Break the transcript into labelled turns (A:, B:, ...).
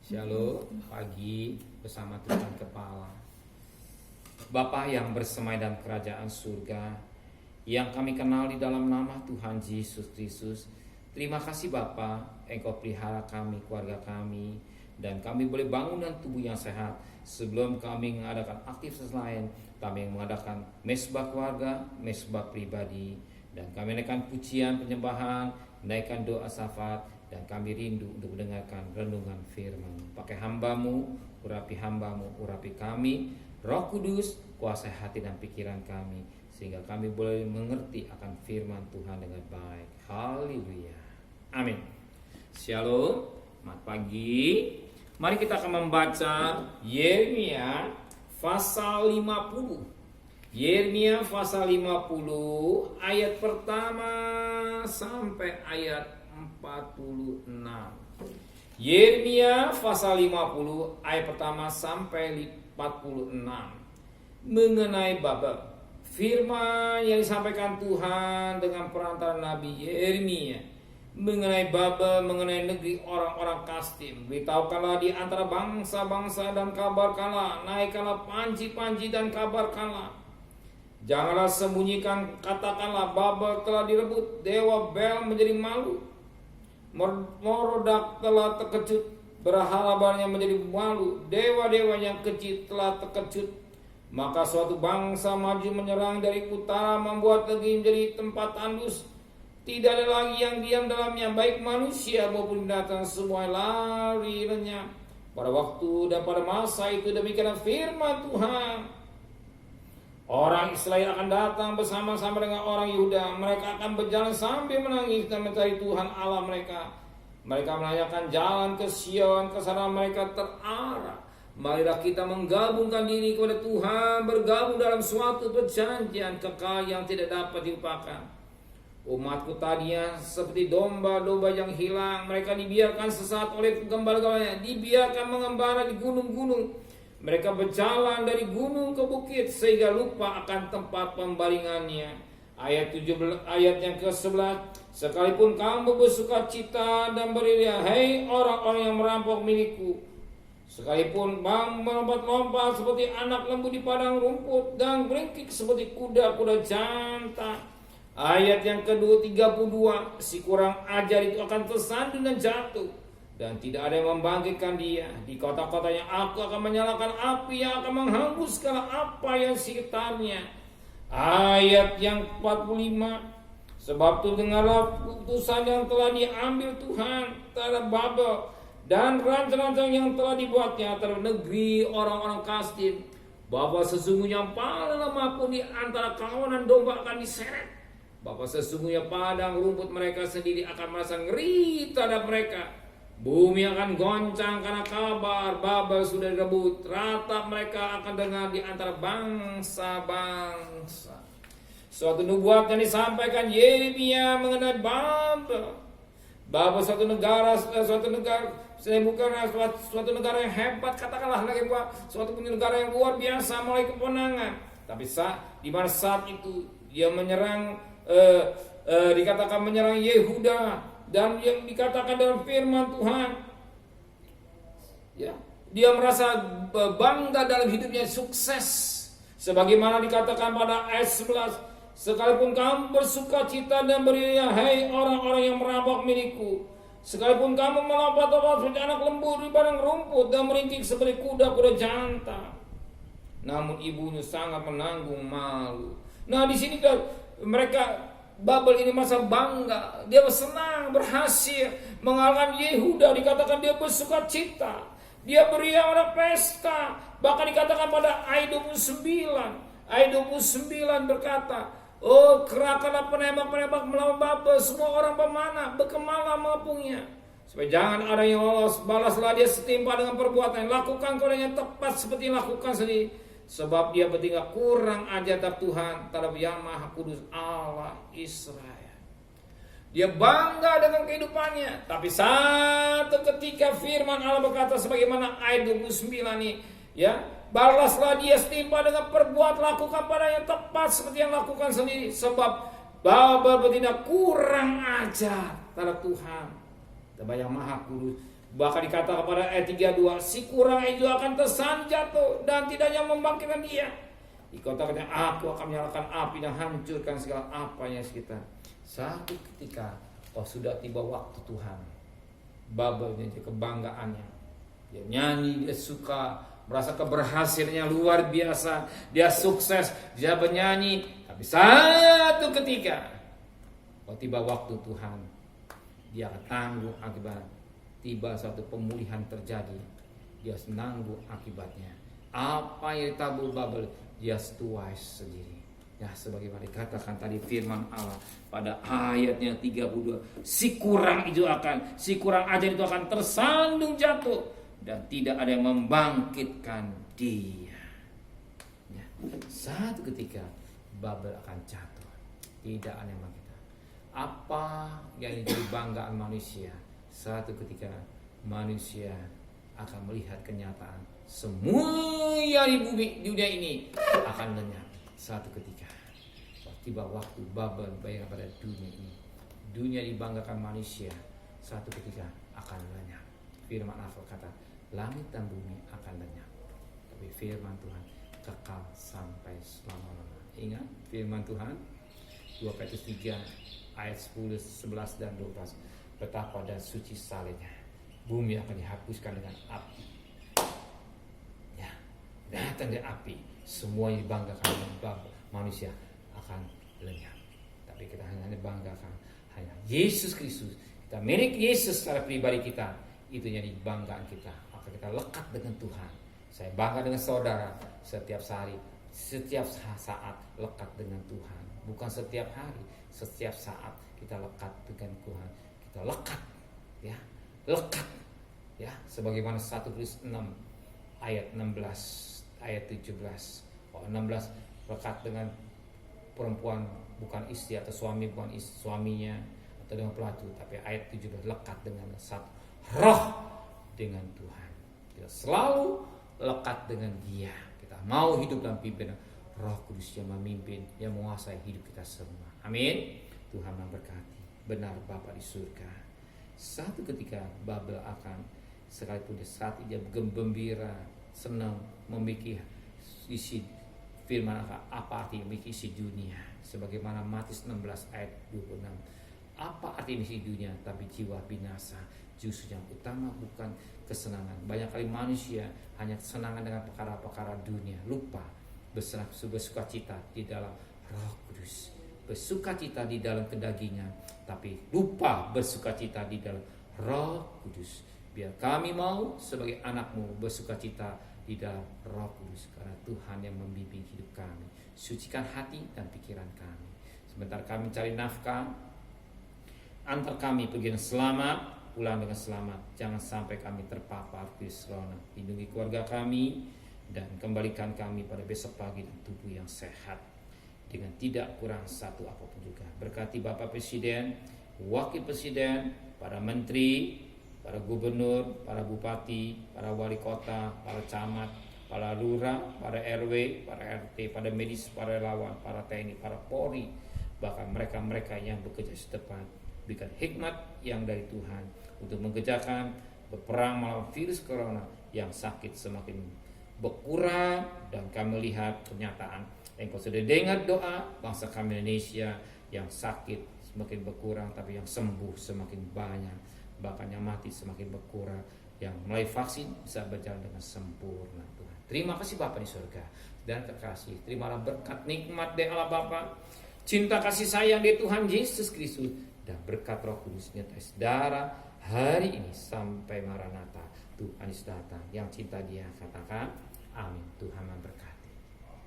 A: Shalom pagi bersama Tuhan Kepala, Bapa yang bersemai dalam kerajaan surga, yang kami kenal di dalam nama Tuhan Yesus Kristus. Terima kasih Bapa, Engkau pelihara kami, keluarga kami, dan kami boleh bangun dan tubuh yang sehat. Sebelum kami mengadakan aktivitas lain, kami mengadakan mesbah keluarga, mesbah pribadi, dan kami naikkan pujian penyembahan, naikkan doa syafaat, dan kami rindu untuk mendengarkan renungan firman. Pakai hambamu, urapi kami. Roh Kudus, kuasai hati dan pikiran kami, sehingga kami boleh mengerti akan firman Tuhan dengan baik. Haleluya. Amin. Shalom, selamat pagi. Mari kita akan membaca Yeremia pasal 50. Yeremia pasal 50 ayat pertama sampai ayat 46. Yeremia pasal 50 ayat pertama sampai 46 mengenai Babel. Firman yang disampaikan Tuhan dengan perantara Nabi Yeremia mengenai Babel, mengenai negeri orang-orang Kasdim. Beritahukanlah di antara bangsa-bangsa dan kabarkanlah, naikkanlah panji-panji dan kabarkanlah. Janganlah sembunyikan, katakanlah Babel telah direbut, dewa Bel menjadi malu. Merodak telah terkejut, berhala-berhalanya menjadi malu, dewa-dewa yang kecil telah terkejut. Maka suatu bangsa maju menyerang dari utara, membuat negeri menjadi tempat tandus. Tidak ada lagi yang diam dalamnya, baik manusia maupun binatang, semua lari lenyap. Pada waktu dan pada masa itu demikian firman Tuhan. Orang Israel akan datang bersama-sama dengan orang Yehuda. Mereka akan berjalan sambil menangis dan mencari Tuhan Allah mereka. Mereka menanyakan jalan ke Sion, ke sana mereka terarah. Marilah kita menggabungkan diri kepada Tuhan, bergabung dalam suatu perjanjian kekal yang tidak dapat dilupakan. Umatku tadinya seperti domba-domba yang hilang. Mereka dibiarkan sesat oleh gembala-gembalanya, dibiarkan mengembara di gunung-gunung. Mereka berjalan dari gunung ke bukit sehingga lupa akan tempat pembalingannya. Ayat 17, ayat yang ke-11. Sekalipun kamu bersuka cita dan beriria, hei orang-orang yang merampok milikku. Sekalipun kamu melompat-lompat seperti anak lembu di padang rumput dan beringkik seperti kuda-kuda jantan. Ayat yang ke-32. Si kurang ajar itu akan tersandung dan jatuh, dan tidak ada yang membangkitkan dia. Di kota-kotanya aku akan menyalakan api yang akan menghanguskan apa yang sekitarnya. Ayat yang 45. Sebab itu dengarlah putusan yang telah diambil Tuhan terhadap Babel, dan rancang-rancang yang telah dibuatnya terhadap negeri orang-orang Kasdim. Bahwa sesungguhnya paling lemah pun di antara kawanan domba akan diseret. Bahwa sesungguhnya padang rumput mereka sendiri akan merasa ngeri terhadap mereka. Bumi akan goncang karena kabar Babel sudah direbut. Ratap mereka akan dengar di antara bangsa-bangsa. Suatu nubuat yang disampaikan Yeremia mengenai Babel. Babel suatu negara yang hebat, katakanlah lagi bahwa suatu negara yang luar biasa mulai kemenangan. Tapi di mana saat itu dia menyerang, dikatakan menyerang Yehuda. Dan yang dikatakan dalam firman Tuhan, ya, dia merasa bangga dalam hidupnya, sukses. Sebagaimana dikatakan pada ayat 11, sekalipun kamu bersuka cita dan beriria, hei orang-orang yang merampok milikku. Sekalipun kamu melompat-lompat seperti anak lembu di padang rumput dan meringkik seperti kuda-kuda jantan, namun ibunya sangat menanggung malu. Nah, di sini mereka Babel ini masa bangga, dia senang berhasil mengalahkan Yehuda. Dikatakan dia bersuka cita, dia beria pada pesta. Bahkan dikatakan pada ayat 29 berkata, oh kerahkanlah penembak-penembak melawan Babel, semua orang pemanah berkemala mengepungnya, supaya jangan ada yang lolos. Balaslah dia setimpa dengan perbuatan, lakukan kepada yang tepat seperti yang lakukan sendiri. Sebab dia bertingkah kurang ajar terhadap Tuhan, terhadap Yang Maha Kudus Allah Israel. Dia bangga dengan kehidupannya. Tapi satu ketika firman Allah berkata sebagaimana ayat 29 ini, ya, balaslah dia setimpa dengan perbuatan, lakukan pada yang tepat seperti yang lakukan sendiri. Sebab Babel bertindak kurang ajar terhadap Tuhan, terhadap Yang Maha Kudus. Bahkan dikatakan pada ayat 32, si kurang itu akan tersan jatuh dan tidaknya membangkitkan dia. Dikatakan, aku akan menyalakan api dan hancurkan segala apa yang sekitar. Satu ketika sudah tiba waktu Tuhan, Babel menjadi kebanggaannya. Dia nyanyi, dia suka, merasa keberhasilannya luar biasa, dia sukses, dia bernyanyi. Tapi satu ketika tiba waktu Tuhan, dia akan tanggung akibat. Tiba suatu pemulihan terjadi, dia menanggung akibatnya. Apa yang ditabur Babel, dia tuai sendiri. Ya, sebagaimana dikatakan tadi firman Allah pada ayatnya 32, si kurang ajar itu akan tersandung jatuh dan tidak ada yang membangkitkan dia. Ya, satu ketika Babel akan jatuh, tidak ada yang membangkitkan. Apa yang menjadi banggaan manusia? Satu ketika manusia akan melihat kenyataan semua yang di bumi dunia ini akan lenyap. Satu ketika tiba waktu Babel bayang pada dunia ini, dunia dibanggakan manusia, satu ketika akan lenyap. Firman Allah kata, langit dan bumi akan lenyap, tapi firman Tuhan kekal sampai selama-lamanya. Ingat firman Tuhan 2 Petrus 3 ayat 10, 11 dan 12. Betapa dan suci salehnya, bumi akan dihapuskan dengan api. Ya, datang dari api, semua yang dibanggakan manusia akan lenyap. Tapi kita hanya banggakan hanya Yesus Kristus. Kita milik Yesus secara pribadi kita, itu yang dibanggakan kita. Maka kita lekat dengan Tuhan. Saya bangga dengan saudara setiap hari, setiap saat lekat dengan Tuhan. Bukan setiap hari, setiap saat kita lekat dengan Tuhan. Kita lekat, ya, lekat, ya, sebagaimana 1 Korintus 6 ayat 16, ayat 17, 16 lekat dengan perempuan bukan istri atau suami bukan suaminya atau dengan pelatu, tapi ayat 17 lekat dengan satu roh dengan Tuhan. Kita selalu lekat dengan Dia. Kita mau hidup dalam pimpinan Roh Kudus yang memimpin, yang menguasai hidup kita semua. Amin. Tuhan memberkati. Benar Bapa di surga. Satu ketika Babel akan, sekalipun di saat dia gembira, senang, memiliki isi firman apa arti memiliki isi dunia. Sebagaimana Matius 16 ayat 26. Apa arti isi dunia tapi jiwa binasa. Justru yang utama bukan kesenangan. Banyak kali manusia hanya kesenangan dengan perkara-perkara dunia, lupa bersukacita di dalam Roh Kudus, bersukacita di dalam kedagingan, tapi lupa bersukacita di dalam Roh Kudus. Biar kami mau sebagai anak-Mu bersukacita di dalam Roh Kudus, karena Tuhan yang membimbing hidup kami. Sucikan hati dan pikiran kami. Sebentar kami cari nafkah, antar kami pergi dengan selamat, pulang dengan selamat. Jangan sampai kami terpapar virus corona. Lindungi keluarga kami dan kembalikan kami pada besok pagi dan tubuh yang sehat dengan tidak kurang satu apapun juga. Berkati Bapak Presiden, Wakil Presiden, para menteri, para gubernur, para bupati, para wali kota, para camat, para lurah, para RW, para RT, para medis, para relawan, para TNI, para Polri, bahkan mereka-mereka yang bekerja di depan. Berikan hikmat yang dari Tuhan untuk mengerjakan berperang melawan virus corona yang sakit semakin berkurang, dan kami lihat kenyataan. Engkau sudah dengar doa bangsa kami Indonesia yang sakit semakin berkurang, tapi yang sembuh semakin banyak, bahkan yang mati semakin berkurang, yang melalui vaksin bisa berjalan dengan sempurna. Tuhan, terima kasih Bapa di surga dan terkasih. Terimalah berkat nikmat dari Allah Bapa, cinta kasih sayang dari Tuhan Yesus Kristus, dan berkat Roh Kudus nyata saudara hari ini sampai Maranatha. Tuhan Yesus datang, yang cinta Dia katakan amin. Tuhan memberkati.